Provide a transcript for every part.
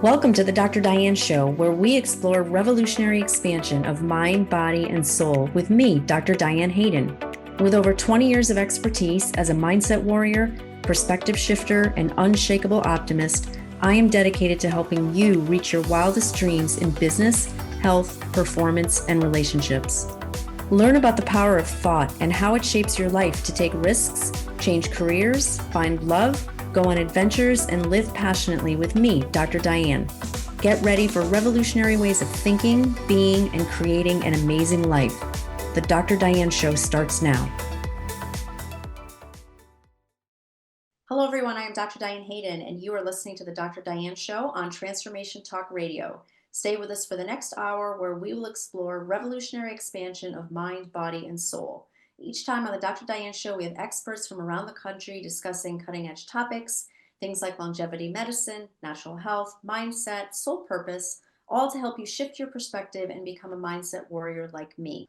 Welcome to the Dr. Diane Show, where we explore revolutionary expansion of mind, body, and soul with me, Dr. Diane Hayden. With over 20 years of expertise as a mindset warrior, perspective shifter, and unshakable optimist, I am dedicated to helping you reach your wildest dreams in business, health, performance, and relationships. Learn about the power of thought and how it shapes your life to take risks, change careers, find love, go on adventures, and live passionately with me, Dr. Diane. Get ready for revolutionary ways of thinking, being, and creating an amazing life. The Dr. Diane Show starts now. Hello, everyone. I am Dr. Diane Hayden, and you are listening to the Dr. Diane Show on Transformation Talk Radio. Stay with us for the next hour, where we will explore revolutionary expansion of mind, body, and soul. Each time on the Dr. Diane Show, we have experts from around the country discussing cutting-edge topics, things like longevity medicine, natural health, mindset, soul purpose, all to help you shift your perspective and become a mindset warrior like me.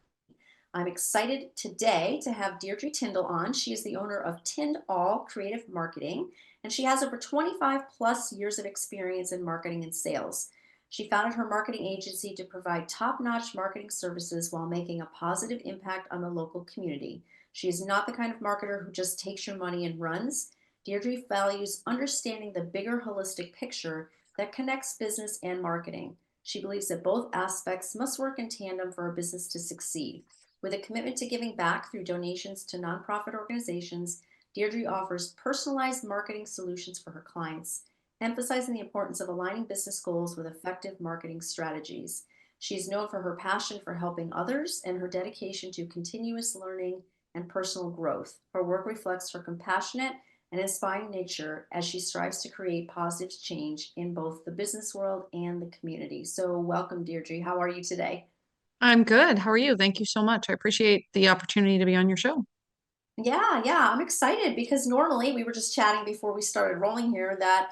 I'm excited today to have Deirdre Tindall on. She is the owner of Tindall Creative Marketing, and she has over 25 plus years of experience in marketing and sales. She founded her marketing agency to provide top-notch marketing services while making a positive impact on the local community. She is not the kind of marketer who just takes your money and runs. Deirdre values understanding the bigger holistic picture that connects business and marketing. She believes that both aspects must work in tandem for a business to succeed. With a commitment to giving back through donations to nonprofit organizations, Deirdre offers personalized marketing solutions for her clients, emphasizing the importance of aligning business goals with effective marketing strategies. She is known for her passion for helping others and her dedication to continuous learning and personal growth. Her work reflects her compassionate and inspiring nature as she strives to create positive change in both the business world and the community. So welcome, Deirdre. How are you today? I'm good. How are you? Thank you so much. I appreciate the opportunity to be on your show. Yeah, I'm excited because normally we were just chatting before we started rolling here that,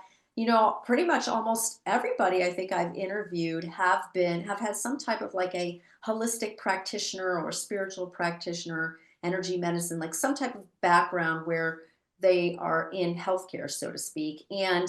pretty much almost everybody I think I've interviewed have had some type of like a holistic practitioner or spiritual practitioner, energy medicine, like some type of background where they are in healthcare, so to speak. And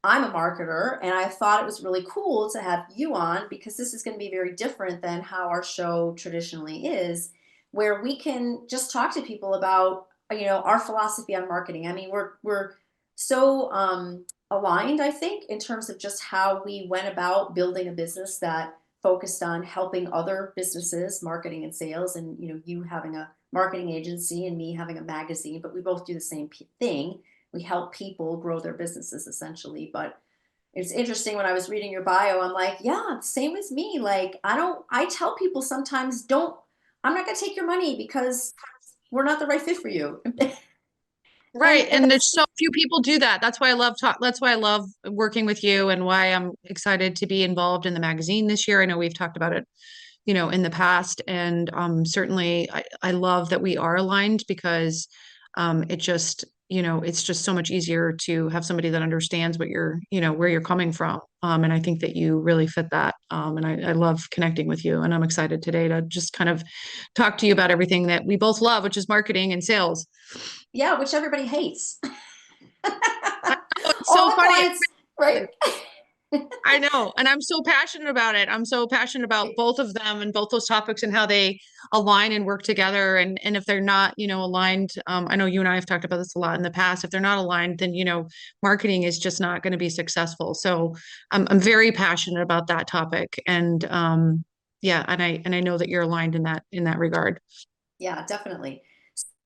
I'm a marketer, and I thought it was really cool to have you on because this is going to be very different than how our show traditionally is, where we can just talk to people about our philosophy on marketing. I mean, we're so aligned, I think, in terms of just how we went about building a business that focused on helping other businesses, marketing and sales, and you having a marketing agency and me having a magazine, but we both do the same thing. We help people grow their businesses essentially. But it's interesting, when I was reading your bio, I'm like, yeah, same as me. Like, I tell people sometimes, I'm not going to take your money because we're not the right fit for you. and Right. And there's so few people do that. That's why I love working with you and why I'm excited to be involved in the magazine this year. I know we've talked about it, in the past. And certainly I love that we are aligned because it just, it's just so much easier to have somebody that understands what you're, where you're coming from. And I think that you really fit that. And I love connecting with you. And I'm excited today to just kind of talk to you about everything that we both love, which is marketing and sales. yeah, which everybody hates. I know it's All so the funny. clients, right? I know. And I'm so passionate about it. I'm so passionate about both of them and both those topics and how they align and work together. And if they're not, aligned, I know you and I have talked about this a lot in the past. If they're not aligned, then, marketing is just not going to be successful. So I'm very passionate about that topic. And yeah, and I know that you're aligned in that regard. Yeah, definitely.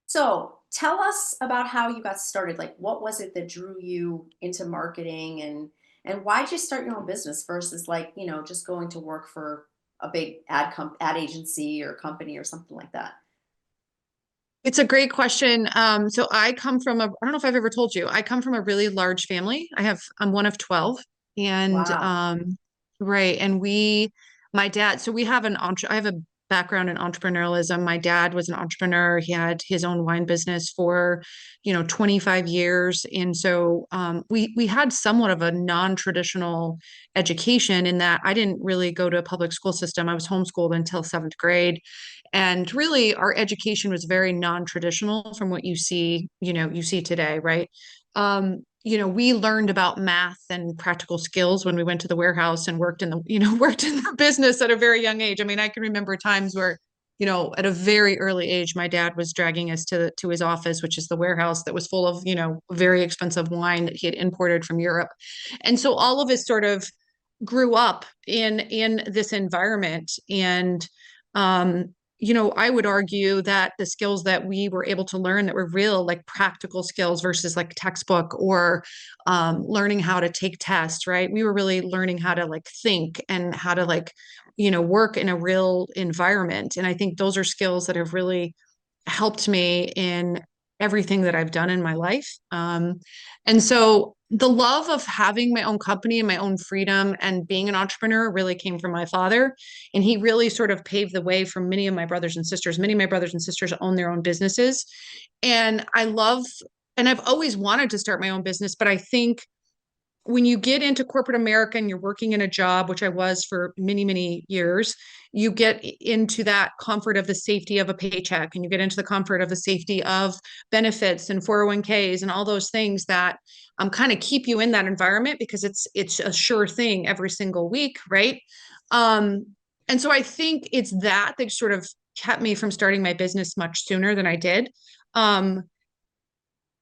So tell us about how you got started. Like, what was it that drew you into marketing, and why'd you start your own business versus like, just going to work for a big ad agency or company or something like that? It's a great question. So I don't know if I've ever told you, I come from a really large family. I'm one of 12 and, Wow. right. And my dad, so I have a background in entrepreneurialism. My dad was an entrepreneur. He had his own wine business for, 25 years. And so, we had somewhat of a non-traditional education in that I didn't really go to a public school system. I was homeschooled until seventh grade. And really, our education was very non-traditional from what you see today, right? we learned about math and practical skills when we went to the warehouse and worked in the, worked in the business at a very young age. I mean, I can remember times where, at a very early age, my dad was dragging us to his office, which is the warehouse that was full of, very expensive wine that he had imported from Europe. And so all of us sort of grew up in this environment. And I would argue that the skills that we were able to learn that were real, like practical skills versus like textbook or learning how to take tests, right? We were really learning how to like think and how to like, work in a real environment. And I think those are skills that have really helped me in everything that I've done in my life. And so the love of having my own company and my own freedom and being an entrepreneur really came from my father. And he really sort of paved the way for many of my brothers and sisters. Many of my brothers and sisters own their own businesses. And and I've always wanted to start my own business, but I think when you get into corporate America and you're working in a job, which I was for many, many years, you get into that comfort of the safety of a paycheck and you get into the comfort of the safety of benefits and 401ks and all those things that kind of keep you in that environment because it's a sure thing every single week, right? Um, and so I think it's that sort of kept me from starting my business much sooner than I did. Um,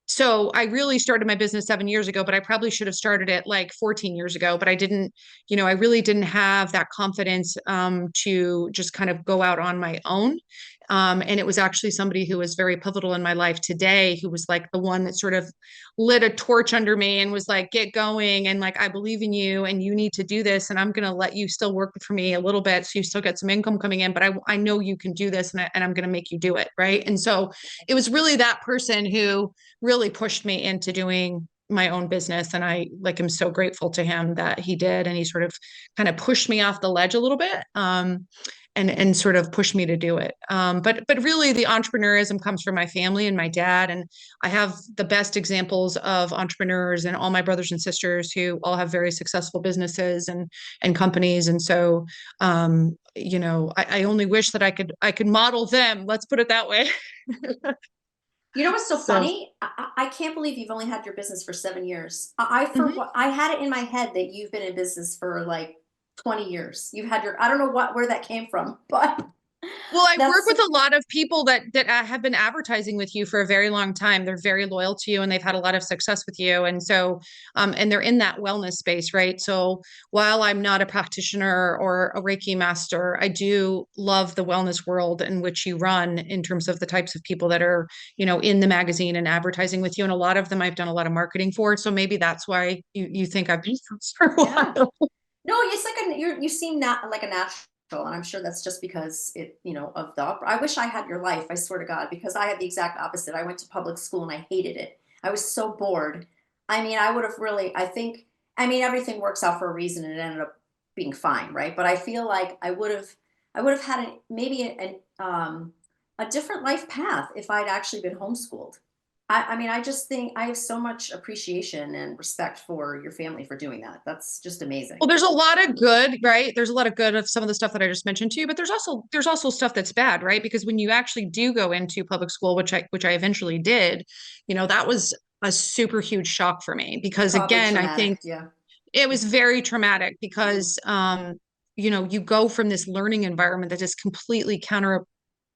so I really started my business 7 years ago, but I probably should have started it like 14 years ago. But I didn't, I really didn't have that confidence to just kind of go out on my own. And it was actually somebody who was very pivotal in my life today, who was like the one that sort of lit a torch under me and was like, get going. And like, I believe in you and you need to do this. And I'm going to let you still work for me a little bit. So you still get some income coming in, but I know you can do this and I'm going to make you do it. Right. And so it was really that person who really pushed me into doing my own business. And I like am so grateful to him that he did. And he sort of kind of pushed me off the ledge a little bit. And sort of pushed me to do it. But really the entrepreneurism comes from my family and my dad. And I have the best examples of entrepreneurs and all my brothers and sisters who all have very successful businesses and companies. And so I only wish that I could model them. Let's put it that way. You know what's so So funny? I can't believe you've only had your business for 7 years. For mhm. what I had it in my head that you've been in business for like 20 years. You've had I don't know where that came from, but Well, I work that's with a lot of people that have been advertising with you for a very long time. They're very loyal to you and they've had a lot of success with you. And so, and they're in that wellness space, right? So while I'm not a practitioner or a Reiki master, I do love the wellness world in which you run in terms of the types of people that are, in the magazine and advertising with you. And a lot of them I've done a lot of marketing for. So maybe that's why you think I've been friends for a yeah. while. No, it's like you seem not like a natural, and I'm sure that's just because of the. I wish I had your life. I swear to God, because I had the exact opposite. I went to public school and I hated it. I was so bored. I mean, I would have really. I think. I mean, everything works out for a reason, and it ended up being fine, right? But I feel like I would have had maybe a different life path if I'd actually been homeschooled. I mean, I just think I have so much appreciation and respect for your family for doing that. That's just amazing. Well, there's a lot of good, right? There's a lot of good of some of the stuff that I just mentioned to you, but there's also stuff that's bad, right? Because when you actually do go into public school, which I eventually did, that was a super huge shock for me because Probably again, I think traumatic. Yeah. it was very traumatic Mhm. because you go from this learning environment that is completely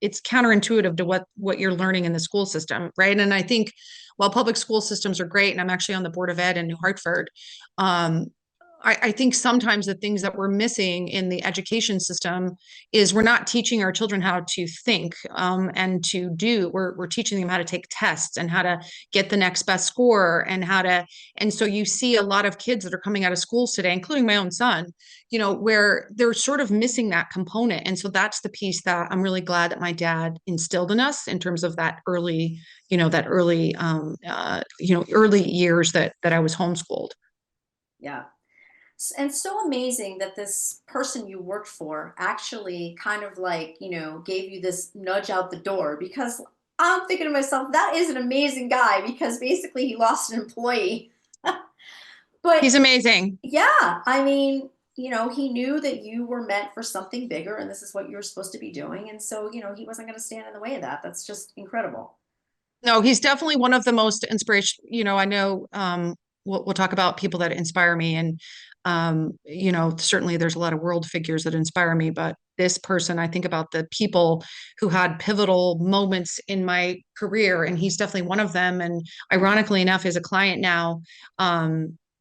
it's counterintuitive to what you're learning in the school system, right? And I think while public school systems are great, and I'm actually on the board of ed in New Hartford, um, I think sometimes the things that we're missing in the education system is we're not teaching our children how to think and to do. We're teaching them how to take tests and how to get the next best score and how to. And so you see a lot of kids that are coming out of schools today, including my own son, where they're sort of missing that component. And so that's the piece that I'm really glad that my dad instilled in us in terms of early years that I was homeschooled. Yeah. And so amazing that this person you worked for actually kind of like, gave you this nudge out the door because I'm thinking to myself, that is an amazing guy because basically he lost an employee. But He's amazing. yeah, I mean, he knew that you were meant for something bigger and this is what you were supposed to be doing. And so, he wasn't going to stand in the way of that. That's just incredible. No, he's definitely one of the most inspirational. I know we'll talk about people that inspire me. And, certainly there's a lot of world figures that inspire me, but this person, I think about the people who had pivotal moments in my career, and he's definitely one of them. And ironically enough, is a client now.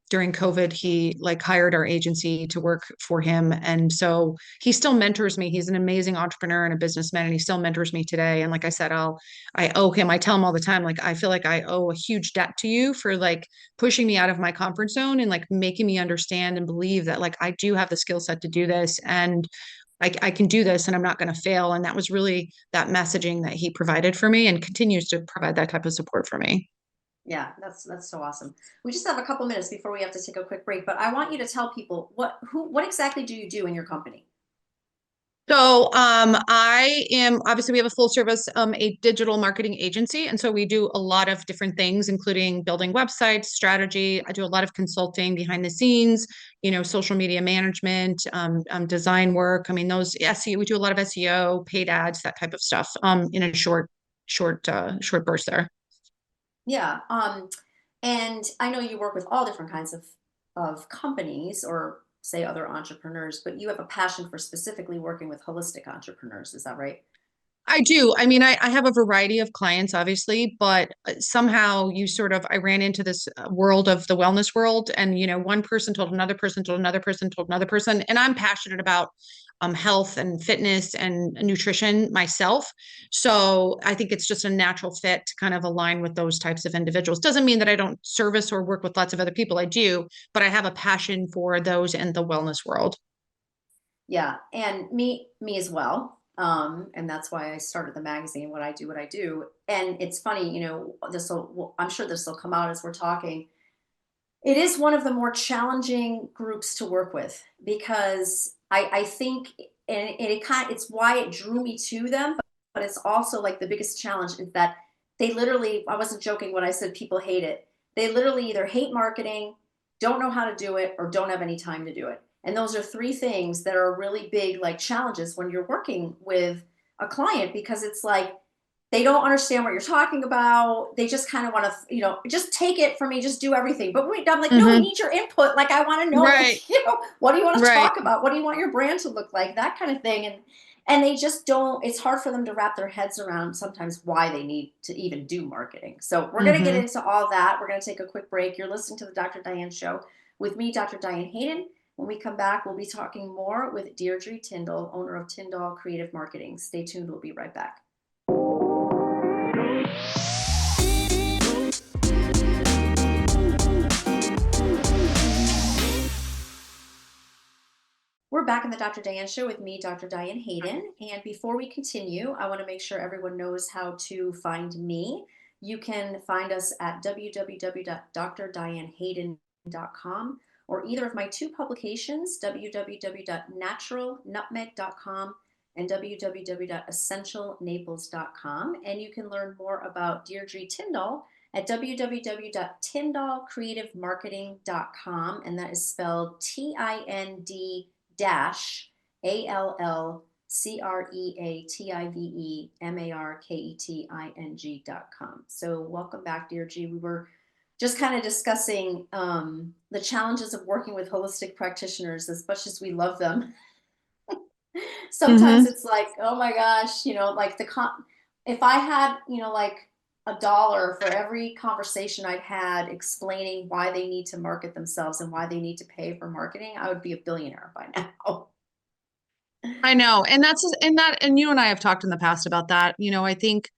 During COVID, he like hired our agency to work for him. And so he still mentors me. He's an amazing entrepreneur and a businessman, and he still mentors me today. And like I said, I owe him, I tell him all the time, like, I feel like I owe a huge debt to you for like pushing me out of my comfort zone and like making me understand and believe that like I do have the skill set to do this. And I can do this and I'm not going to fail. And that was really that messaging that he provided for me and continues to provide that type of support for me. Yeah, that's so awesome. We just have a couple minutes before we have to take a quick break, but I want you to tell people what exactly do you do in your company? So I am obviously we have a full service a digital marketing agency, and so we do a lot of different things, including building websites, strategy. I do a lot of consulting behind the scenes, social media management, design work. I mean, those SEO. We do a lot of SEO, paid ads, that type of stuff. In a short burst there. Yeah. And I know you work with all different kinds of companies or say other entrepreneurs, but you have a passion for specifically working with holistic entrepreneurs. Is that right? I do. I mean, I have a variety of clients, obviously, but somehow I ran into this world of the wellness world. And, one person told another person, told another person, told another person. And I'm passionate about health and fitness and nutrition myself. So I think it's just a natural fit to kind of align with those types of individuals. Doesn't mean that I don't service or work with lots of other people. I do, but I have a passion for those in the wellness world. Yeah, and me as well. And that's why I started the magazine, what I do. And it's funny, this will, well, I'm sure this will come out as we're talking. It is one of the more challenging groups to work with because I think, and it's why it drew me to them, but it's also like the biggest challenge is that they literally, I wasn't joking when I said people hate it. They literally either hate marketing, don't know how to do it, or don't have any time to do it. And those are three things that are really big, like challenges when you're working with a client because it's like, they don't understand what you're talking about. They just kind of want to, just take it from me, just do everything. But wait, I'm like, no, we Hmm. need your input. Like, I want to know, Right, like, what do you want to right. talk about? What do you want your brand to look like? That kind of thing. And they just don't, it's hard for them to wrap their heads around sometimes why they need to even do marketing. So we're going to get Hmm. into all that. We're going to take a quick break. You're listening to the Dr. Diane Show with me, Dr. Diane Hayden. When we come back, we'll be talking more with Deirdre Tindall, owner of Tindall Creative Marketing. Stay tuned. We'll be right back. We're back in the Dr. Diane Show with me, Dr. Diane Hayden. And before we continue, I want to make sure everyone knows how to find me. You can find us at www.drdianehayden.com or either of my two publications, www.naturalnutmeg.com and www.essentialnaples.com. And you can learn more about Deirdre Tindall at www.tindallcreativemarketing.com. And that is spelled TIND dash ALLCREATIVEMARKETING.com. So welcome back, Deirdre. We were just kind of discussing the challenges of working with holistic practitioners. As much as we love them, sometimes Hmm. it's like, oh my gosh, like if I had, like $1 for every conversation I'd had explaining why they need to market themselves and why they need to pay for marketing, I would be a billionaire by now. I know. And you and I have talked in the past about that. I think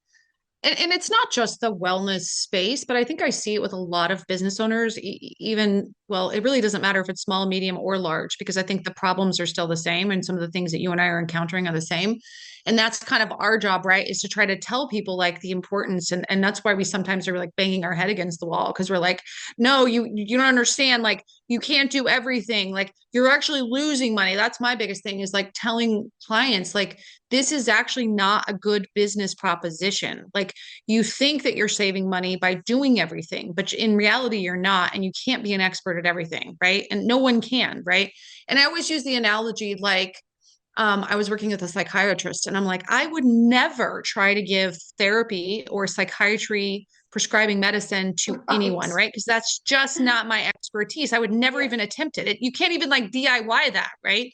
and it's not just the wellness space, but I think I see it with a lot of business owners, even, well, it really doesn't matter if it's small, medium, or large, because I think the problems are still the same. And some of the things that you and I are encountering are the same. And that's kind of our job, right? Is to try to tell people like the importance. And that's why we sometimes are like banging our head against the wall because we're like, no, you don't understand. Like, you can't do everything. Like, you're actually losing money. That's my biggest thing is like telling clients, like, this is actually not a good business proposition. Like, you think that you're saving money by doing everything, but in reality, you're not. And you can't be an expert at everything, right? And no one can, right? And I always use the analogy like, I was working with a psychiatrist, and I'm like, I would never try to give therapy or psychiatry prescribing medicine to anyone, Right. right? Because that's just not my expertise. I would never Yeah. even attempt it. You can't even like DIY that, right?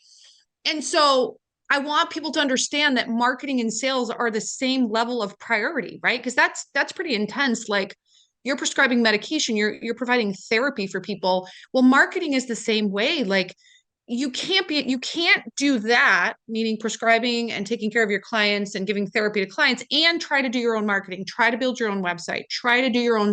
And so I want people to understand that marketing and sales are the same level of priority, right? Because that's pretty intense. Like you're prescribing medication, you're providing therapy for people. Well, marketing is the same way. Like you can't do that, meaning prescribing and taking care of your clients and giving therapy to clients and try to do your own marketing, try to build your own website, try to do your own,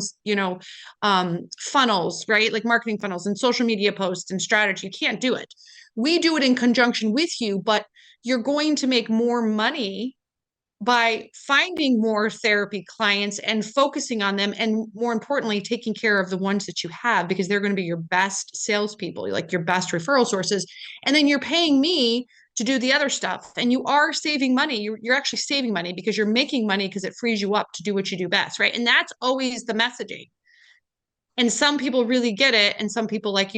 funnels, right? Like marketing funnels and social media posts and strategy. You can't do it. We do it in conjunction with you, but you're going to make more money by finding more therapy clients and focusing on them, and more importantly taking care of the ones that you have, because they're going to be your best salespeople, like your best referral sources. And then you're paying me to do the other stuff, and you are saving money. You're actually saving money because you're making money because it frees you up to do what you do best, right? And that's always the messaging. And some people really get it, and some people, like,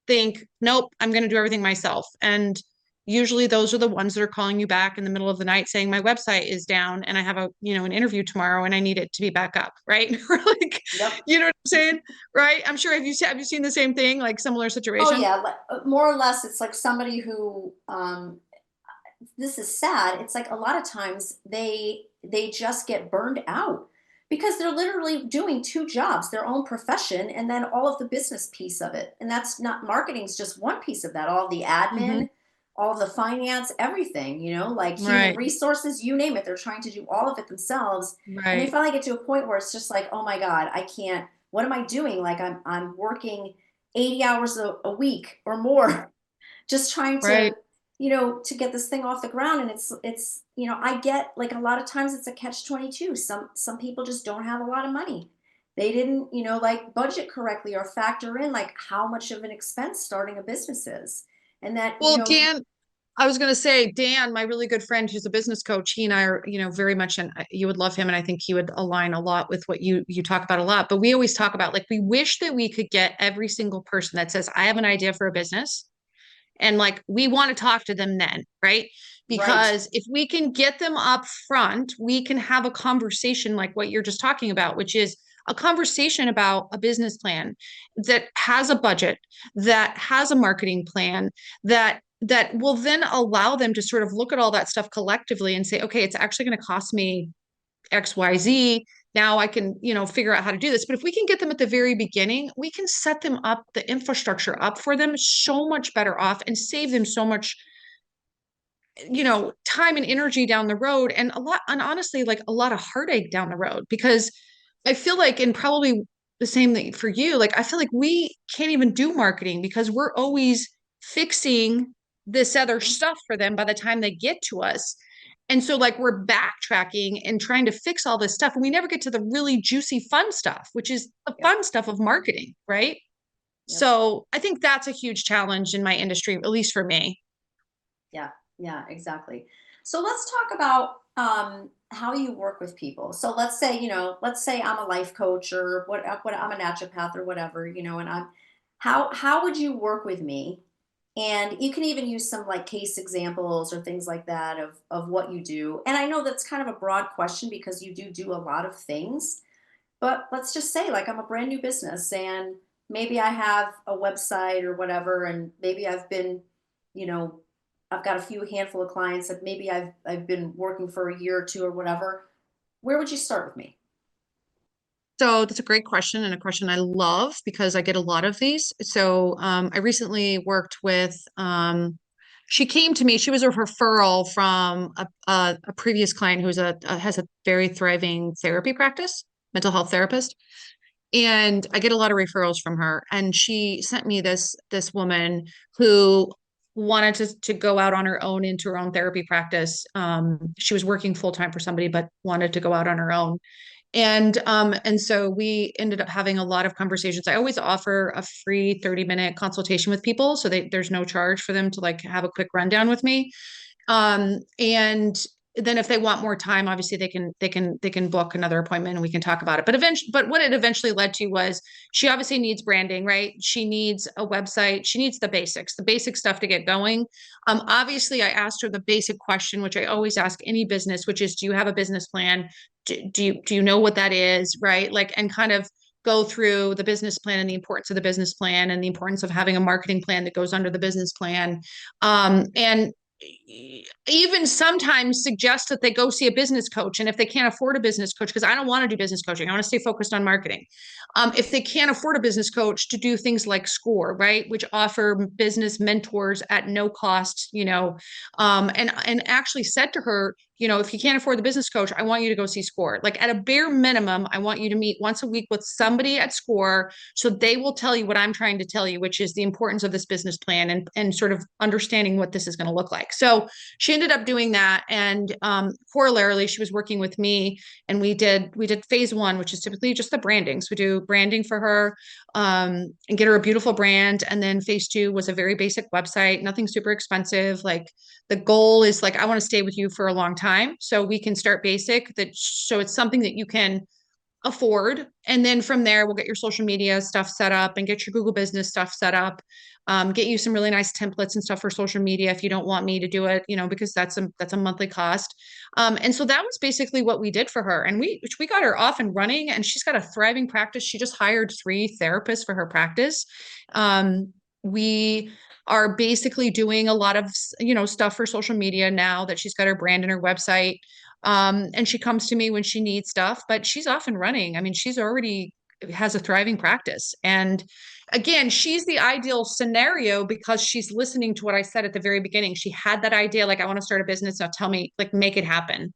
think, nope, I'm going to do everything myself. And usually those are the ones that are calling you back in the middle of the night saying my website is down and I have an interview tomorrow and I need it to be back up, right? Or like, Yep. you know what I'm saying? Right? I'm sure, have you seen the same thing, like similar Oh situation? yeah, like, more or less, it's like somebody who this is sad. It's like a lot of times they just get burned out because they're literally doing two jobs, their own profession, and then all of the business piece of it. And that's not marketing's just one piece of that. All the Mm-hmm. admin, all of the finance, everything, like human Right. resources, you name it. They're trying to do all of it themselves. And they Right. finally get to a point where it's just like, oh my God, I can't, what am I doing? Like I'm working 80 hours a week or more just trying to Right. to get this thing off the ground. And it's I get, like, a lot of times it's a catch 22. Some people just don't have a lot of money. They didn't like budget correctly or factor in like how much of an expense starting a business is. And that Well, Dan, I was going to say, Dan, my really good friend who's a business coach, he and I are, very much, and you would love him. And I think he would align a lot with what you talk about a lot. But we always talk about, like, we wish that we could get every single person that says, I have an idea for a business. And like, we want to talk to them then, right? right. Because if we can get them up front, we can have a conversation like what you're just talking about, which is a conversation about a business plan that has a budget, that has a marketing plan, that will then allow them to sort of look at all that stuff collectively and say, okay, it's actually going to cost me XYZ. Now I can, figure out how to do this. But if we can get them at the very beginning, we can set them up, the infrastructure up for them so much better off and save them so much, time and energy down the road, and honestly, like a lot of heartache down the road. Because I feel like, and probably the same thing for you, like I feel like we can't even do marketing because we're always fixing this other Mhm. stuff for them by the time they get to us. And so, like, we're backtracking and trying to fix all this stuff, and we never get to the really juicy fun stuff, which is the Yep. fun stuff of marketing, right? Yep. So I think that's a huge challenge in my industry, at least for me. Yeah, yeah, exactly. So let's talk about how you work with people. So let's say I'm a life coach or what I'm a naturopath or whatever, and I'm how would you work with me? And you can even use some like case examples or things like that of what you do. And I know that's kind of a broad question because you do a lot of things, but let's just say like I'm a brand new business and maybe I have a website or whatever, and maybe you know, I've got a few handful of clients that maybe I've been working for a year or two or whatever. Where would you start with me? So that's a great question, and a question I love because I get a lot of these. So I recently worked with, she came to me, she was a referral from a previous client who's has a very thriving therapy practice, mental health therapist. And I get a lot of referrals from her. And she sent me this woman who wanted to go out on her own into her own therapy practice. She was working full time for somebody, but wanted to go out on her own. And so we ended up having a lot of conversations. I always offer a free 30-minute consultation with people, so there's no charge for them to like have a quick rundown with me. And then if they want more time, obviously they can book another appointment and we can talk about it. But what it eventually led to was she obviously needs branding, right? She needs a website. She needs the basic stuff to get going. Obviously I asked her the basic question, which I always ask any business, which is, do you have a business plan? Do you know what that is? Right. Like, and kind of go through the business plan and the importance of the business plan and the importance of having a marketing plan that goes under the business plan. And even sometimes suggest that they go see a business coach. And if they can't afford a business coach, because I don't want to do business coaching, I want to stay focused on marketing. If they can't afford a business coach, to do things like SCORE, right, which offer business mentors at no cost, and actually said to her, if you can't afford the business coach, I want you to go see SCORE. Like, at a bare minimum, I want you to meet once a week with somebody at SCORE, so they will tell you what I'm trying to tell you, which is the importance of this business plan and sort of understanding what this is going to look like. So she ended up doing that. And corollarily, she was working with me, and we did phase one, which is typically just the branding. So we do branding for her, and get her a beautiful brand. And then phase two was a very basic website, nothing super expensive. Like, the goal is, like, I want to stay with you for a long time, so we can start basic, so it's something that you can afford. And then from there, we'll get your social media stuff set up and get your Google business stuff set up. Get you some really nice templates and stuff for social media if you don't want me to do it, because that's a monthly cost. And so that was basically what we did for her. And we got her off and running, and she's got a thriving practice. She just hired 3 therapists for her practice. We are basically doing a lot of, stuff for social media now that she's got her brand and her website. And she comes to me when she needs stuff, but she's off and running. I mean, she's already has a thriving practice. And again, she's the ideal scenario because she's listening to what I said at the very beginning. She had that idea, like, I want to start a business. Now tell me, like, make it happen.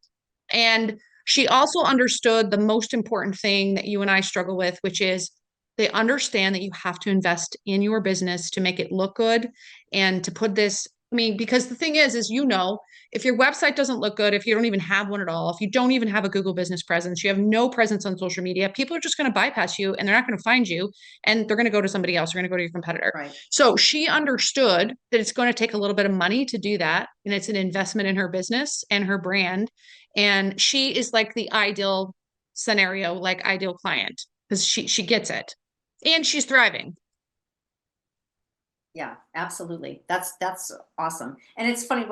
And she also understood the most important thing that you and I struggle with, which is they understand that you have to invest in your business to make it look good and to put this. I mean, because the thing is, if your website doesn't look good, if you don't even have one at all, if you don't even have a Google business presence, you have no presence on social media, people are just going to bypass you and they're not going to find you, and they're going to go to somebody else. They're going to go to your competitor. Right. So she understood that it's going to take a little bit of money to do that. And it's an investment in her business and her brand. And she is like the ideal scenario, like ideal client, because she gets it and she's thriving. Yeah, absolutely. That's awesome. And it's funny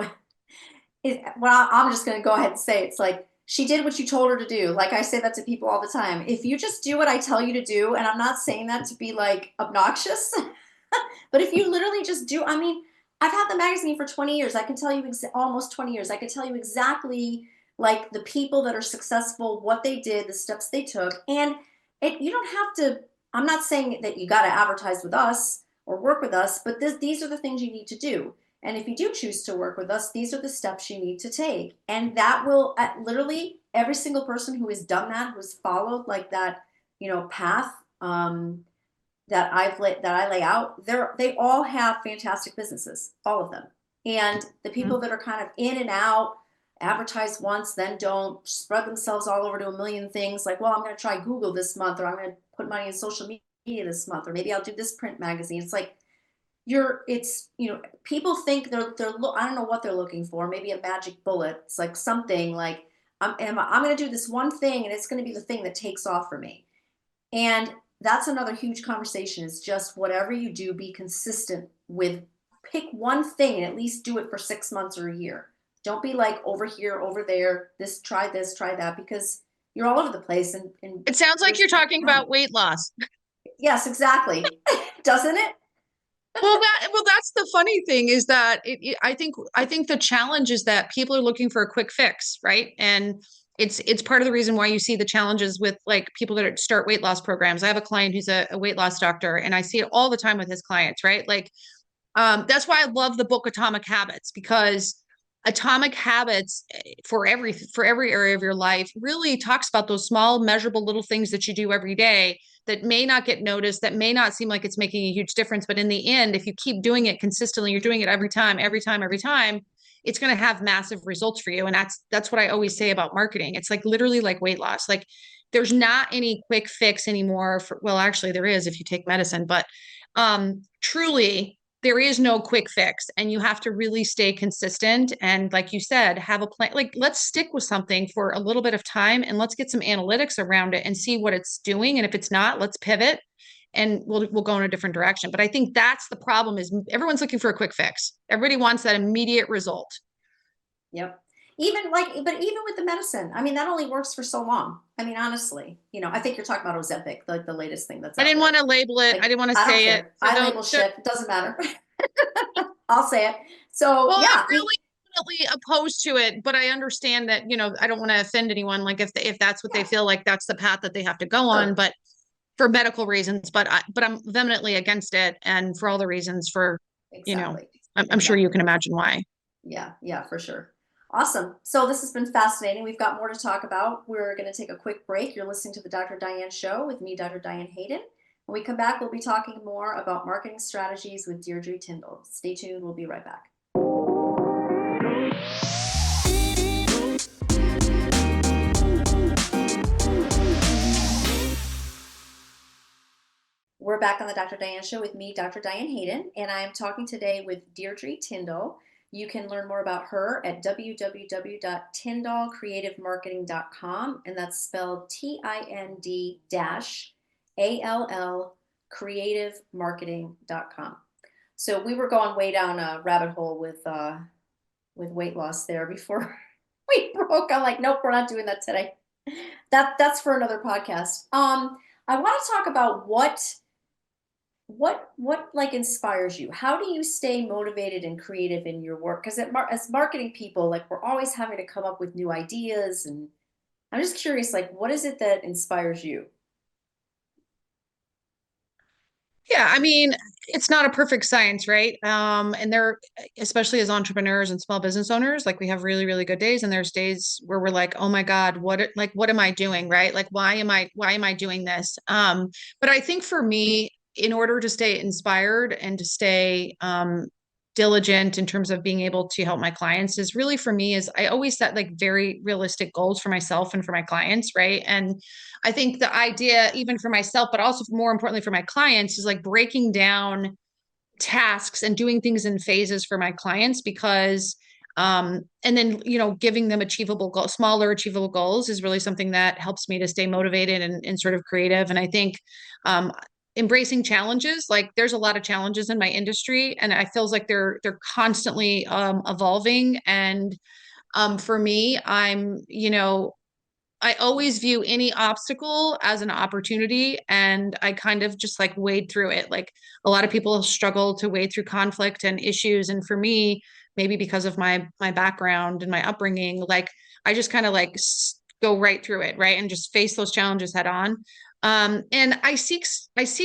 well, I'm just going to go ahead and say, it's like, she did what you told her to do. Like, I say that to people all the time. If you just do what I tell you to do, and I'm not saying that to be like obnoxious, but if you literally just do, I mean, I've had the magazine for 20 years. I can tell you almost 20 years. I can tell you exactly, like, the people that are successful, what they did, the steps they took. And you don't have to, I'm not saying that you got to advertise with us or work with us, but these are the things you need to do. And if you do choose to work with us, these are the steps you need to take. And that will, literally, every single person who has done that, who's followed like that, path, that I lay out, they all have fantastic businesses, all of them. And the people that are kind of in and out, advertise once, then don't, spread themselves all over to a million things, like, well, I'm going to try Google this month, or I'm going to put money in social media this month, or maybe I'll do this print magazine. It's like, people think I don't know what they're looking for, maybe a magic bullet. It's like something like, I'm going to do this one thing and it's going to be the thing that takes off for me. And that's another huge conversation, is just whatever you do, be consistent with, pick one thing and at least do it for 6 months or a year. Don't be like over here, over there, this, try that, because you're all over the place. And It sounds like you're talking about weight loss. Yes, exactly. Doesn't it? That's the funny thing, is that I think the challenge is that people are looking for a quick fix, right? And it's part of the reason why you see the challenges with, like, people that start weight loss programs. I have a client who's a weight loss doctor, and I see it all the time with his clients, right? Like, that's why I love the book Atomic Habits, because Atomic Habits, for every area of your life, really talks about those small, measurable little things that you do every day that may not get noticed, that may not seem like it's making a huge difference. But in the end, if you keep doing it consistently, you're doing it every time, it's going to have massive results for you. And that's what I always say about marketing. It's like literally like weight loss. Like, there's not any quick fix anymore well, actually there is if you take medicine, but truly there is no quick fix, and you have to really stay consistent. And like you said, have a plan. Like, let's stick with something for a little bit of time and let's get some analytics around it and see what it's doing. And if it's not, let's pivot and we'll go in a different direction. But I think that's the problem, is everyone's looking for a quick fix. Everybody wants that immediate result. Yep. Even like, but even with the medicine, I mean, that only works for so long. I mean, honestly, I think you're talking about Ozempic, like the latest thing that's I out didn't want there. to label it. I Like, didn't want to I don't say it. care. So I label don't. shit. It doesn't matter. I'll say it. So Well, I'm yeah, really definitely opposed to it, but I understand that, I don't want to offend anyone. Like, if that's what they yeah, feel like that's the path that they have to go on, sure, but for medical reasons, but I'm vehemently against it, and for all the reasons, you know, exactly, I'm sure you exactly. can imagine why. Yeah, yeah, for sure. Awesome. So this has been fascinating. We've got more to talk about. We're going to take a quick break. You're listening to the Dr. Diane Show with me, Dr. Diane Hayden. When we come back, we'll be talking more about marketing strategies with Deirdre Tindall. Stay tuned. We'll be right back. We're back on the Dr. Diane Show with me, Dr. Diane Hayden, and I am talking today with Deirdre Tindall. You can learn more about her at www.tindallcreativemarketing.com, and that's spelled TIND-ALL creativemarketing.com. So we were going way down a rabbit hole with weight loss there before we broke. I'm like, nope, we're not doing that today. That's for another podcast. I want to talk about what like inspires you. How do you stay motivated and creative in your work? Because as marketing people, like, we're always having to come up with new ideas, and I'm just curious, like, what is it that inspires you? Yeah, I mean, it's not a perfect science, right? And there, especially as entrepreneurs and small business owners, like, we have really, really good days, and there's days where we're like, oh my God, what am I doing, right? Like, why am I doing this? But I think for me, in order to stay inspired and to stay diligent in terms of being able to help my clients, is really, for me, is I always set like very realistic goals for myself and for my clients, right? And I think the idea, even for myself, but also more importantly for my clients, is like breaking down tasks and doing things in phases for my clients, because and then, giving them achievable goals, smaller achievable goals, is really something that helps me to stay motivated and sort of creative. And I think embracing challenges, like, there's a lot of challenges in my industry, and I feels like they're constantly evolving. And for me, I always view any obstacle as an opportunity, and I kind of just like wade through it. Like, a lot of people struggle to wade through conflict and issues, and for me, maybe because of my background and my upbringing, like, I just kind of like go right through it, right, and just face those challenges head on. And I seek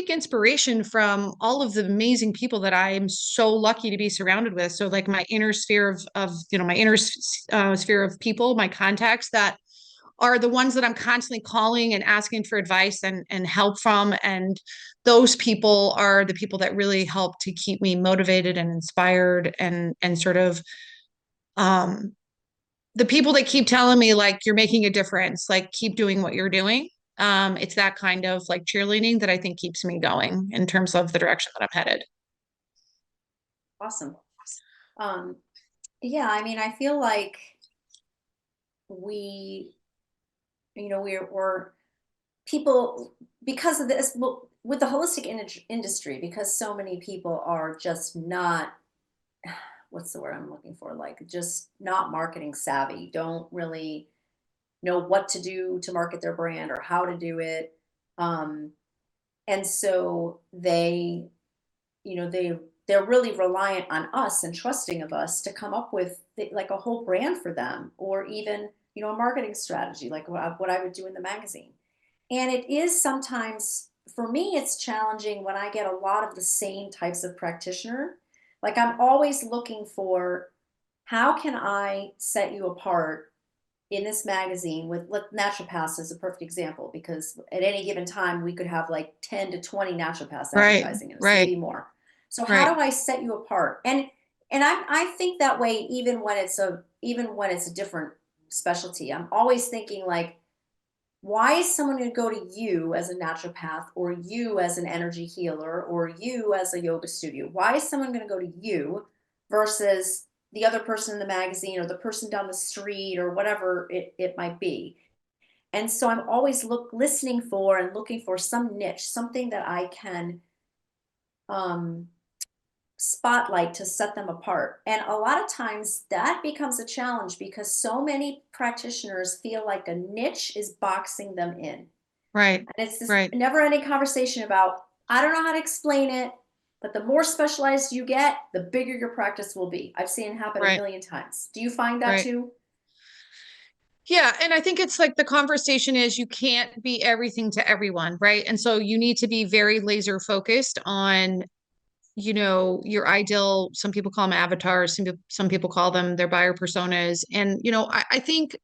inspiration from all of the amazing people that I am so lucky to be surrounded with. So, like, my inner sphere of my inner sphere of people, my contacts, that are the ones that I'm constantly calling and asking for advice and help from. And those people are the people that really help to keep me motivated and inspired, and sort of um, the people that keep telling me, like, you're making a difference, like, keep doing what you're doing. It's that kind of like cheerleading that I think keeps me going in terms of the direction that I'm headed. Awesome. Um, yeah, I mean, I feel like we, we're people, because of this, well, with the holistic industry, because so many people are just not, what's the word I'm looking for? Like, just not marketing savvy, don't really know what to do to market their brand or how to do it. Um, and so they're really reliant on us and trusting of us to come up with like a whole brand for them, or even, a marketing strategy, like what I would do in the magazine. And it is sometimes, for me, it's challenging when I get a lot of the same types of practitioner. Like, I'm always looking for, how can I set you apart in this magazine with, naturopaths is a perfect example, because at any given time we could have like 10 to 20 naturopaths Right, advertising in us, right, maybe more. So how right. do I set you apart? And I think that way, even when it's a different specialty. I'm always thinking, like, Why is someone going to go to you as a naturopath or you as an energy healer or you as a yoga studio? Why is someone going to go to you versus the other person in the magazine or the person down the street or whatever it might be? And so I'm always listening for and looking for some niche, something that I can um, spotlight to set them apart. And a lot of times that becomes a challenge because so many practitioners feel like a niche is boxing them in. Right. And it's this Right. never ending conversation about, I don't know how to explain it, but the more specialized you get, the bigger your practice will be. I've seen it happen a Right. million times. Do you find that Right. too? Yeah, and I think it's like the conversation is you can't be everything to everyone, right? And so you need to be very laser focused on, your ideal, some people call them avatars, some people call them their buyer personas. And, I think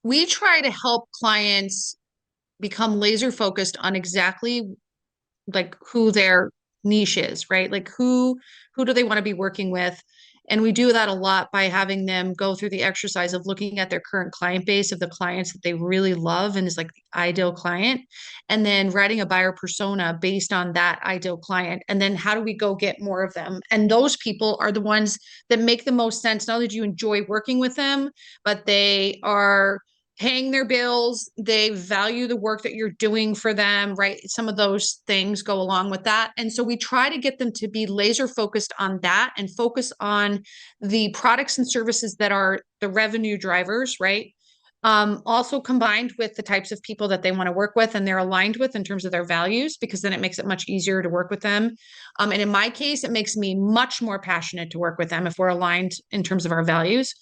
we try to help clients become laser focused on exactly like who their niche is, right? Like who do they want to be working with? And we do that a lot by having them go through the exercise of looking at their current client base of the clients that they really love and is like the ideal client, and then writing a buyer persona based on that ideal client. And then how do we go get more of them? And those people are the ones that make the most sense. Not that you enjoy working with them, but they are paying their bills, they value the work that you're doing for them, right? Some of those things go along with that. And so we try to get them to be laser focused on that and focus on the products and services that are the revenue drivers, right? Also combined with the types of people that they want to work with and they're aligned with in terms of their values, because then it makes it much easier to work with them. And in my case, it makes me much more passionate to work with them if we're aligned in terms of our values.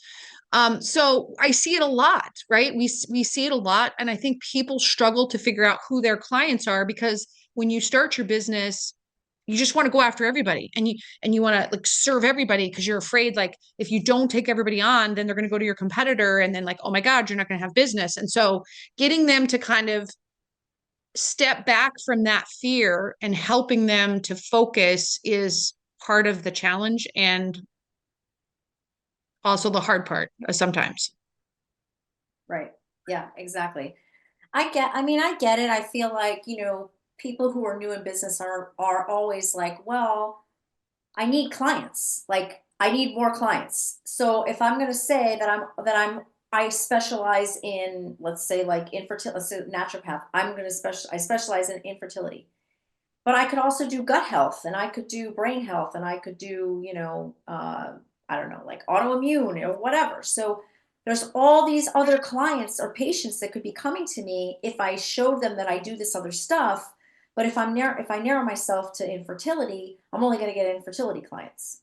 So I see it a lot, right? We see it a lot, and I think people struggle to figure out who their clients are because when you start your business, you just want to go after everybody, and you want to like serve everybody because you're afraid like if you don't take everybody on, then they're going to go to your competitor, and then like oh my God, you're not going to have business. And so getting them to kind of step back from that fear and helping them to focus is part of the challenge and also the hard part sometimes. Right. Yeah, exactly. I get it. I feel like, people who are new in business are always like, well, I need clients. Like I need more clients. So if I'm going to say I specialize in, let's say like infertility, let's say naturopath, I specialize in infertility. But I could also do gut health and I could do brain health and I could do, I don't know, like autoimmune or whatever. So there's all these other clients or patients that could be coming to me if I showed them that I do this other stuff. But if I narrow myself to infertility, I'm only going to get infertility clients.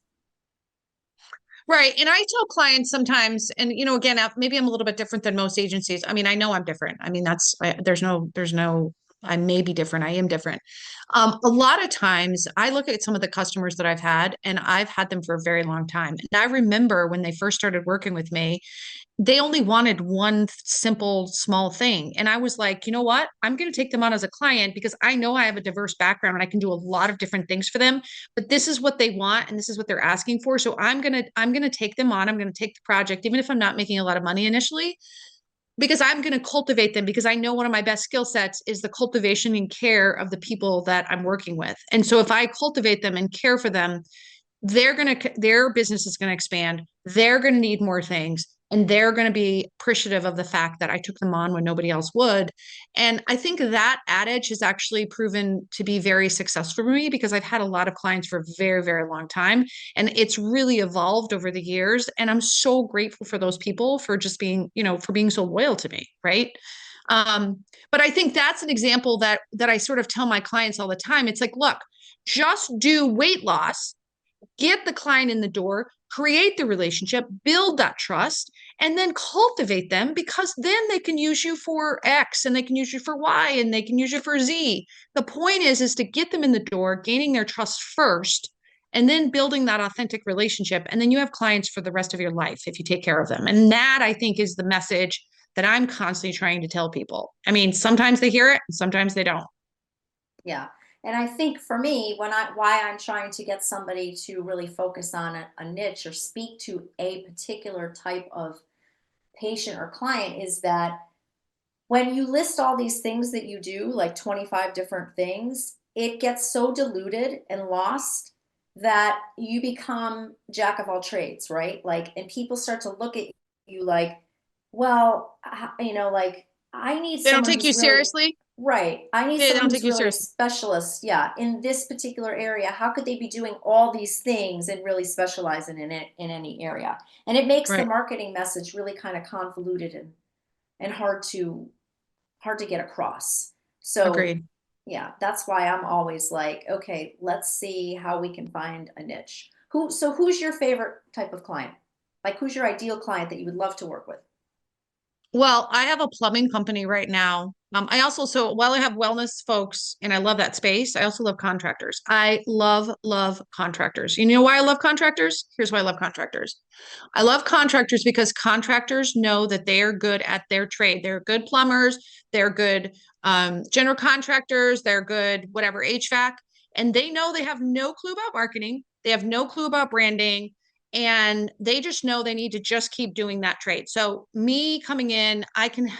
Right. And I tell clients sometimes, and again, maybe I'm a little bit different than most agencies. I mean, I know I'm different. I mean, I may be different. I am different. A lot of times I look at some of the customers that I've had, and I've had them for a very long time. And I remember when they first started working with me, they only wanted one simple small thing, and I was like, you know what, I'm going to take them on as a client because I know I have a diverse background and I can do a lot of different things for them, but this is what they want and this is what they're asking for, so I'm going to take them on. I'm going to take the project even if I'm not making a lot of money initially, because I'm going to cultivate them, because I know one of my best skill sets is the cultivation and care of the people that I'm working with. And so if I cultivate them and care for them, their business is going to expand. They're going to need more things, and they're going to be appreciative of the fact that I took them on when nobody else would. And I think that adage has actually proven to be very successful for me because I've had a lot of clients for a very, very long time, and it's really evolved over the years. And I'm so grateful for those people for just being, for being so loyal to me, right? But I think that's an example that I sort of tell my clients all the time. It's like, look, just do weight loss, get the client in the door, create the relationship, build that trust, and then cultivate them, because then they can use you for X and they can use you for Y and they can use you for Z. The point is to get them in the door, gaining their trust first, and then building that authentic relationship. And then you have clients for the rest of your life if you take care of them. And that, I think, is the message that I'm constantly trying to tell people. I mean, sometimes they hear it, and sometimes they don't. Yeah. And I think for me, why I'm trying to get somebody to really focus on a niche or speak to a particular type of patient or client is that when you list all these things that you do, like 25 different things, it gets so diluted and lost that you become jack of all trades, right? Like, and people start to look at you like, well, like I need They don't someone take you who's really seriously. right. I need Yeah, they someone don't who's take you really a seriously. specialist, yeah, in this particular area. How could they be doing all these things and really specializing in it in any area? And it makes the Right. marketing message really kind of convoluted and hard to get across. So, Agreed. yeah, that's why I'm always like, okay, let's see how we can find a niche. Who's your favorite type of client? Like, who's your ideal client that you would love to work with? Well, I have a plumbing company right now. I also, so while I have wellness folks and I love that space, I also love contractors. I love contractors. You know why I love contractors? Here's why I love contractors. I love contractors because contractors know that they are good at their trade. They're good plumbers, they're good general contractors, they're good whatever HVAC, and they know they have no clue about marketing. They have no clue about branding, and they just know they need to just keep doing that trade. So me coming in, I can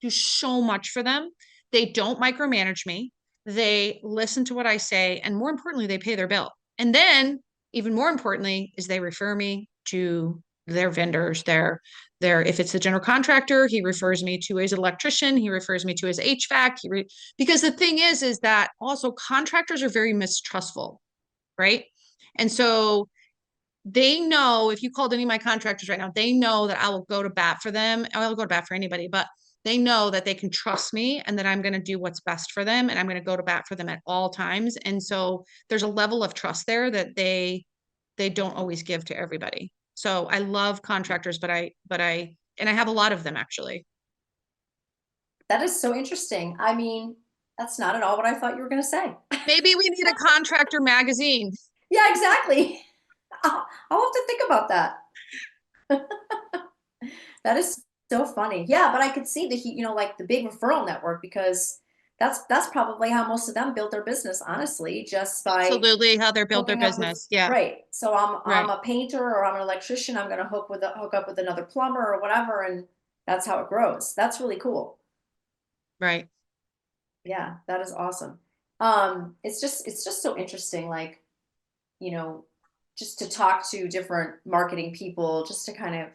do so much for them. They don't micromanage me. They listen to what I say, and more importantly, they pay their bill. And then even more importantly is they refer me to their vendors, their if it's the general contractor, he refers me to his electrician, he refers me to his HVAC, because the thing is that also contractors are very mistrustful, right? And so they know if you called any of my contractors right now, they know that I will go to bat for them. I will go to bat for anybody, but they know that they can trust me and that I'm going to do what's best for them and I'm going to go to bat for them at all times. And so there's a level of trust there that they don't always give to everybody. So I love contractors, and I have a lot of them actually. That is so interesting. I mean, that's not at all what I thought you were going to say. Maybe we need a contractor magazine. Yeah, exactly. I'll have to think about that. That is so funny. Yeah, but I could see like the big referral network because that's probably how most of them built their business, honestly, just by Absolutely how they build their hooking up with business. Yeah, right. So I'm right, a painter or I'm an electrician. I'm going to hook up with another plumber or whatever, and that's how it grows. That's really cool. right. Yeah, that is awesome. It's just so interesting, like you know, just to talk to different marketing people, just to kind of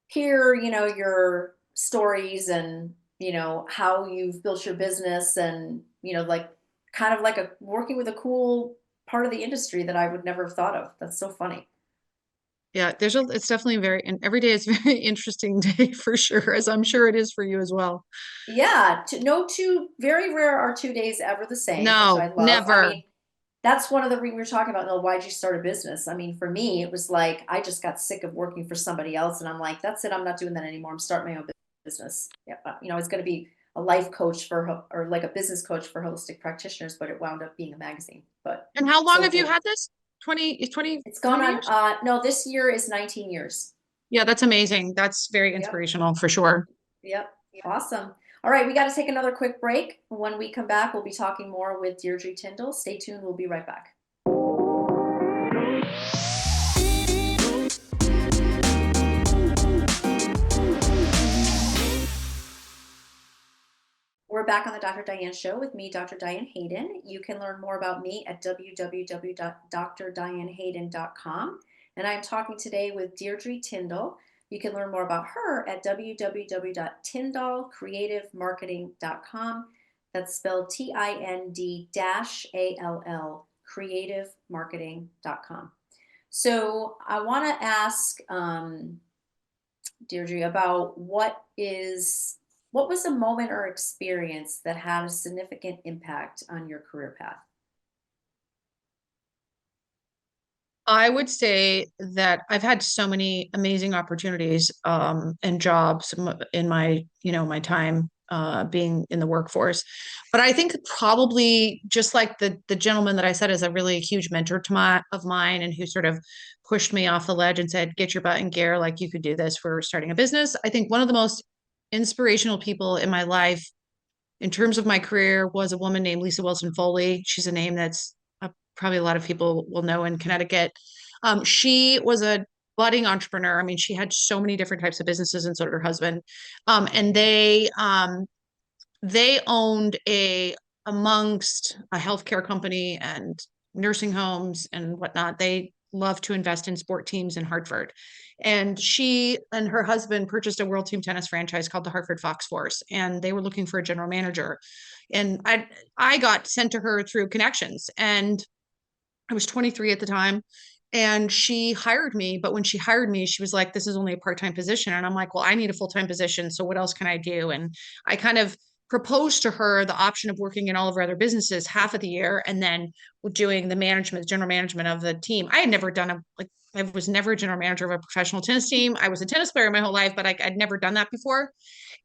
hear, your stories and, how you've built your business and, like kind of like a working with a cool part of the industry that I would never have thought of. That's so funny. Yeah, it's definitely very, and every day is a very interesting day for sure, as I'm sure it is for you as well. Yeah, no two very rare are 2 days ever the same, which I No, love. I never. mean, that's one of the we were talking about, why'd you start a business? I mean, for me, it was like I just got sick of working for somebody else, and I'm like, that's it. I'm not doing that anymore. I'm starting my own business. Yeah, I was going to be a life coach or like a business coach for holistic practitioners, but it wound up being a magazine. But And how long so have you cool. had this? 20, It's how gone many on. years? No, this year is 19 years. Yeah, that's amazing. That's very Yep. inspirational for sure. Yep. Awesome. All right, we got to take another quick break. When we come back, we'll be talking more with Deirdre Tindall. Stay tuned. We'll be right back. We're back on the Dr. Diane Show with me, Dr. Diane Hayden. You can learn more about me at www.drdianehayden.com. And I'm talking today with Deirdre Tindall. You can learn more about her at www.tindallcreativemarketing.com. That's spelled TIND-ALL, creativemarketing.com. So I want to ask Deirdre, about what was a moment or experience that had a significant impact on your career path? I would say that I've had so many amazing opportunities and jobs in my, my time being in the workforce. But I think probably just like the gentleman that I said is a really huge mentor of mine and who sort of pushed me off the ledge and said, get your butt in gear, like you could do this for starting a business. I think one of the most inspirational people in my life in terms of my career was a woman named Lisa Wilson Foley. She's a name that's probably a lot of people will know in Connecticut. She was a budding entrepreneur. I mean, she had so many different types of businesses, and so did her husband. And they owned amongst a healthcare company and nursing homes and whatnot. They love to invest in sport teams in Hartford. And she and her husband purchased a world team tennis franchise called the Hartford Fox Force, and they were looking for a general manager. And I got sent to her through connections, and I was 23 at the time. And she hired me. But when she hired me, she was like, this is only a part time position. And I'm like, well, I need a full time position. So what else can I do? And I kind of proposed to her the option of working in all of our other businesses half of the year and then doing the management, general management of the team. I had never done I was never a general manager of a professional tennis team. I was a tennis player my whole life, but I'd never done that before.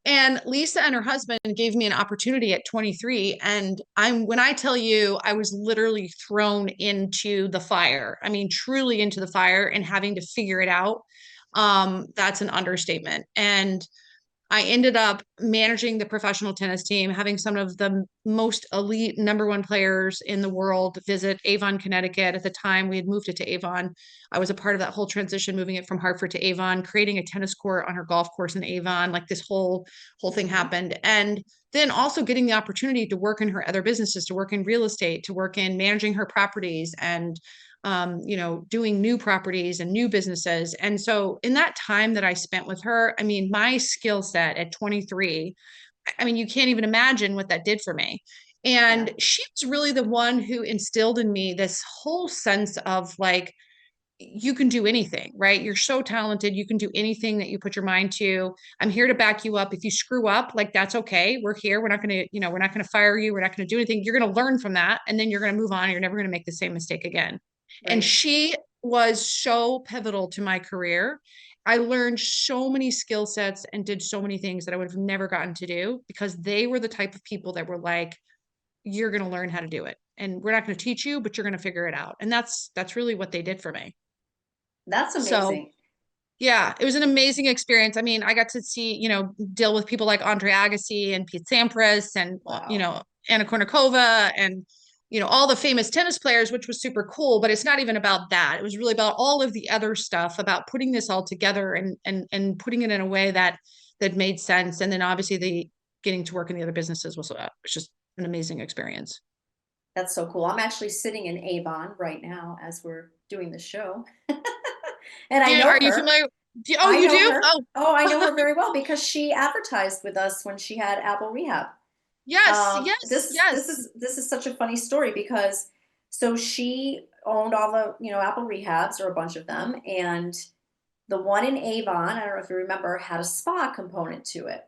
And Lisa and her husband gave me an opportunity at 23. And when I tell you, I was literally thrown into the fire. I mean, truly into the fire and having to figure it out. That's an understatement. And I ended up managing the professional tennis team, having some of the most elite number one players in the world visit Avon, Connecticut. At the time, we had moved it to Avon. I was a part of that whole transition, moving it from Hartford to Avon, creating a tennis court on her golf course in Avon. Like this whole thing happened. And then also getting the opportunity to work in her other businesses, to work in real estate, to work in managing her properties and doing new properties and new businesses. And so in that time that I spent with her, I mean, my skill set at 23, I mean, you can't even imagine what that did for me. Yeah. And she was really the one who instilled in me this whole sense of like, you can do anything, right? You're so talented. You can do anything that you put your mind to. I'm here to back you up. If you screw up, like that's okay. We're here. We're not going to, we're not going to fire you. We're not going to do anything. You're going to learn from that. And then you're going to move on. You're never going to make the same mistake again. And Right. she was so pivotal to my career. I learned so many skill sets and did so many things that I would have never gotten to do because they were the type of people that were like, you're going to learn how to do it. And we're not going to teach you, but you're going to figure it out. And that's really what they did for me. That's So amazing. yeah, it was an amazing experience. I mean, I got to see, deal with people like Andre Agassi and Pete Sampras and, Wow. Anna Kournikova and, all the famous tennis players, which was super cool. But it's not even about that. It was really about all of the other stuff, about putting this all together and putting it in a way that made sense. And then obviously the getting to work in the other businesses was just an amazing experience. That's so cool. I'm actually sitting in Avon right now as we're doing the show. And I know Are you her. familiar? Oh, I you know do? her. Oh, Oh, I know her very well because she advertised with us when she had Apple Rehab. yes, This yes, is this yes. is this is such a funny story because so she owned all the Apple Rehabs or a bunch of them, and the one in Avon, I don't know if you remember, had a spa component to it.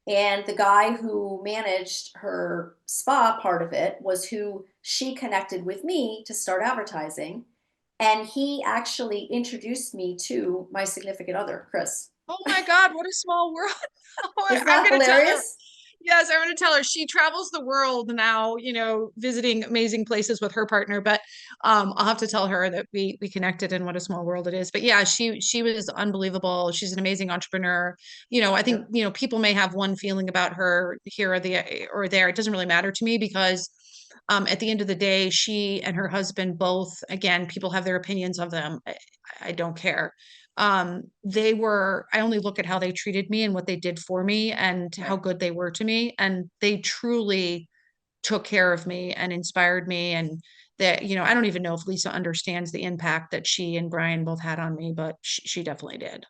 And the guy who managed her spa part of it was who she connected with me to start advertising. And he actually introduced me to my significant other, Chris. Oh my God, what a small world. Isn't I'm that going to tell her. hilarious? Yes, I'm going to tell her she travels the world now, visiting amazing places with her partner. But I'll have to tell her that we connected and what a small world it is. But yeah, she was unbelievable. She's an amazing entrepreneur. I think, Yep. people may have one feeling about her here or there. It doesn't really matter to me because at the end of the day, she and her husband both, again, people have their opinions of them. I don't care. I only look at how they treated me and what they did for me and how Right. good they were to me. And they truly took care of me and inspired me. And that, I don't even know if Lisa understands the impact that she and Brian both had on me, but she definitely did.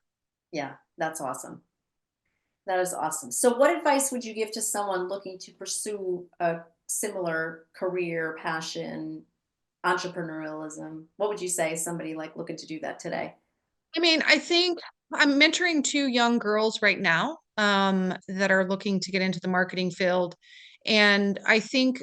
Yeah, that's awesome. That is awesome. So, what advice would you give to someone looking to pursue a similar career, passion, entrepreneurialism? What would you say somebody like looking to do that today? I mean, I think I'm mentoring two young girls right now that are looking to get into the marketing field. And I think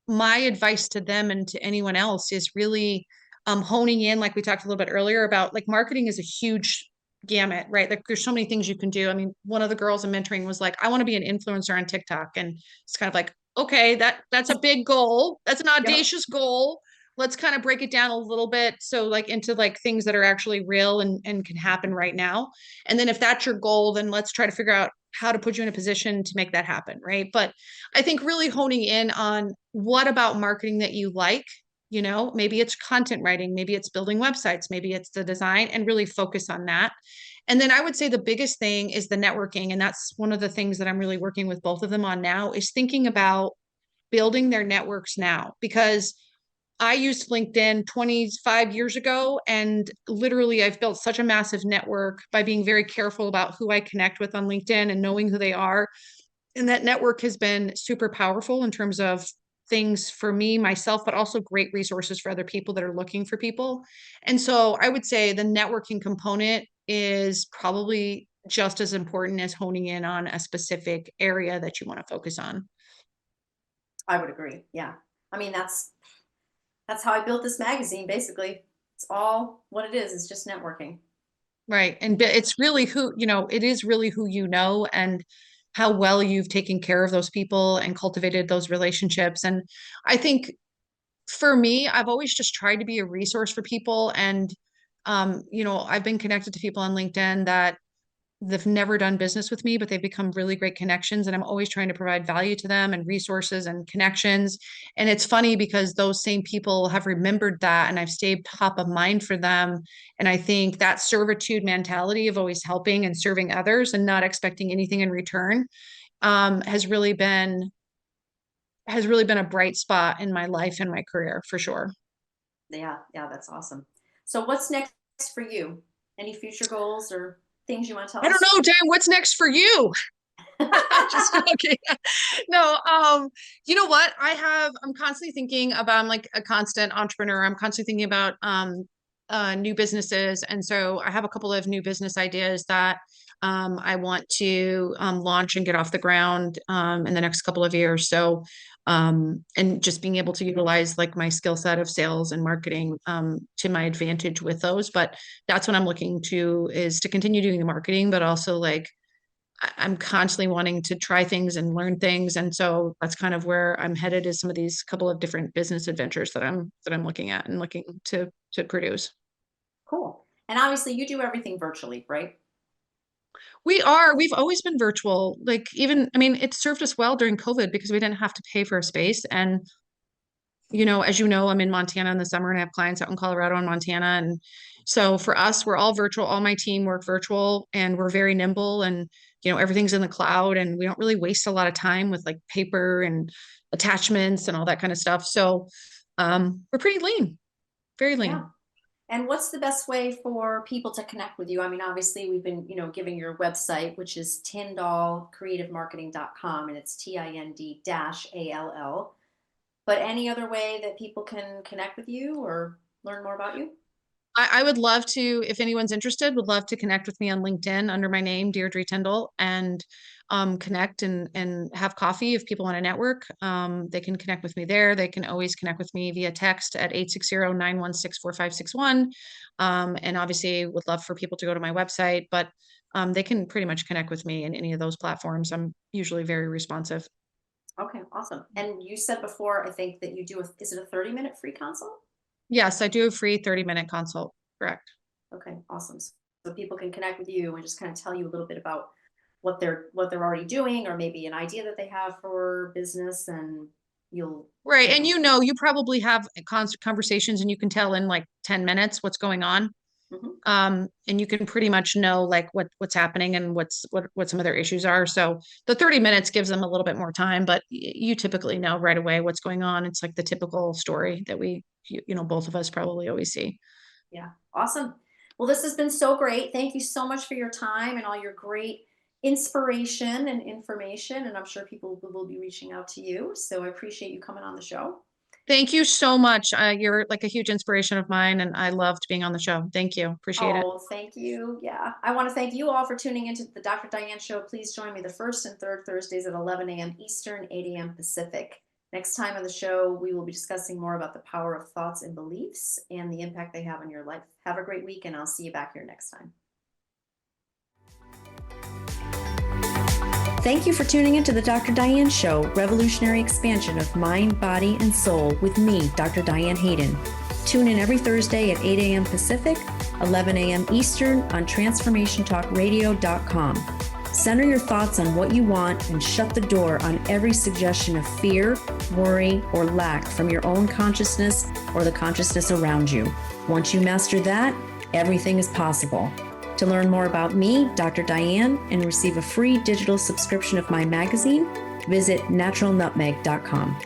my advice to them and to anyone else is really honing in, like we talked a little bit earlier about like marketing is a huge gamut, right? Like there's so many things you can do. I mean, one of the girls I'm mentoring was like, I want to be an influencer on TikTok. And it's kind of like, okay, that's a big goal. That's an Yep. audacious goal. Let's kind of break it down a little bit. So like into like things that are actually real and can happen right now. And then if that's your goal, then let's try to figure out how to put you in a position to make that happen, right? But I think really honing in on what about marketing that you like maybe it's content writing, maybe it's building websites, maybe it's the design, and really focus on that. And then I would say the biggest thing is the networking. And that's one of the things that I'm really working with both of them on now, is thinking about building their networks now, because I used LinkedIn 25 years ago, and literally I've built such a massive network by being very careful about who I connect with on LinkedIn and knowing who they are. And that network has been super powerful in terms of things for me, myself, but also great resources for other people that are looking for people. And so I would say the networking component is probably just as important as honing in on a specific area that you want to focus on. I would agree. Yeah. I mean, that's how I built this magazine, basically. It's all what it is. It's just networking. Right. And it's really it is really who and how well you've taken care of those people and cultivated those relationships. And I think for me, I've always just tried to be a resource for people. And, I've been connected to people on LinkedIn that they've never done business with me, but they've become really great connections. And I'm always trying to provide value to them and resources and connections. And it's funny because those same people have remembered that, and I've stayed top of mind for them. And I think that servitude mentality of always helping and serving others and not expecting anything in return, has really been a bright spot in my life and my career for sure. Yeah. Yeah. That's awesome. So, what's next for you? Any future goals or things you want to tell I don't us? know, Diane, what's next for you? Just joking. No, you know what? I'm constantly thinking about, I'm like a constant entrepreneur. I'm constantly thinking about new businesses. And so I have a couple of new business ideas that I want to launch and get off the ground in the next couple of years. So and just being able to utilize like my skill set of sales and marketing to my advantage with those. But that's what I'm looking to, is to continue doing the marketing, but also like I'm constantly wanting to try things and learn things. And so that's kind of where I'm headed, is some of these couple of different business adventures that I'm looking at and looking to produce. Cool. And obviously, you do everything virtually, right? We've always been virtual. Like, even, I mean, it served us well during COVID because we didn't have to pay for a space. And as you know, I'm in Montana in the summer and I have clients out in Colorado and Montana. And so for us, we're all virtual. All my team work virtual, and we're very nimble, and, everything's in the cloud, and we don't really waste a lot of time with like paper and attachments and all that kind of stuff. So we're pretty lean, very Yeah. lean. And what's the best way for people to connect with you? I mean, obviously, we've been, giving your website, which is tyndallcreativemarketing.com, and it's TIND-ALL. But any other way that people can connect with you or learn more about you? I would love to, if anyone's interested, would love to connect with me on LinkedIn under my name, Deirdre Tindall, and connect and have coffee. If people want to network, they can connect with me there. They can always connect with me via text at 860-916-4561. And obviously would love for people to go to my website, but they can pretty much connect with me in any of those platforms. I'm usually very responsive. Okay, awesome. And you said before, I think that you do is it a 30-minute free consult? Yes, I do a free 30-minute consult. Correct. Okay, awesome. So people can connect with you and just kind of tell you a little bit about what they're already doing, or maybe an idea that they have for business, and you'll, Right. you And know, you probably have constant conversations, and you can tell in like 10 minutes what's going on. mhm. And you can pretty much know like what's happening and what some of their issues are. So the 30 minutes gives them a little bit more time, but you typically know right away what's going on. It's like the typical story that both of us probably always see. Yeah, awesome. Well, this has been so great. Thank you so much for your time and all your great inspiration and information. And I'm sure people will be reaching out to you. So I appreciate you coming on the show. Thank you so much. You're like a huge inspiration of mine, and I loved being on the show. Thank you. Appreciate it. Oh, thank you. Yeah. I want to thank you all for tuning into the Dr. Diane Show. Please join me the first and third Thursdays at 11 a.m. Eastern, 8 a.m. Pacific. Next time on the show, we will be discussing more about the power of thoughts and beliefs and the impact they have on your life. Have a great week, and I'll see you back here next time. Thank you for tuning into the Dr. Diane Show, revolutionary expansion of mind, body, and soul with me, Dr. Diane Hayden. Tune in every Thursday at 8 a.m. Pacific, 11 a.m. Eastern on transformationtalkradio.com. Center your thoughts on what you want and shut the door on every suggestion of fear, worry, or lack from your own consciousness or the consciousness around you. Once you master that, everything is possible. To learn more about me, Dr. Diane, and receive a free digital subscription of my magazine, visit naturalnutmeg.com.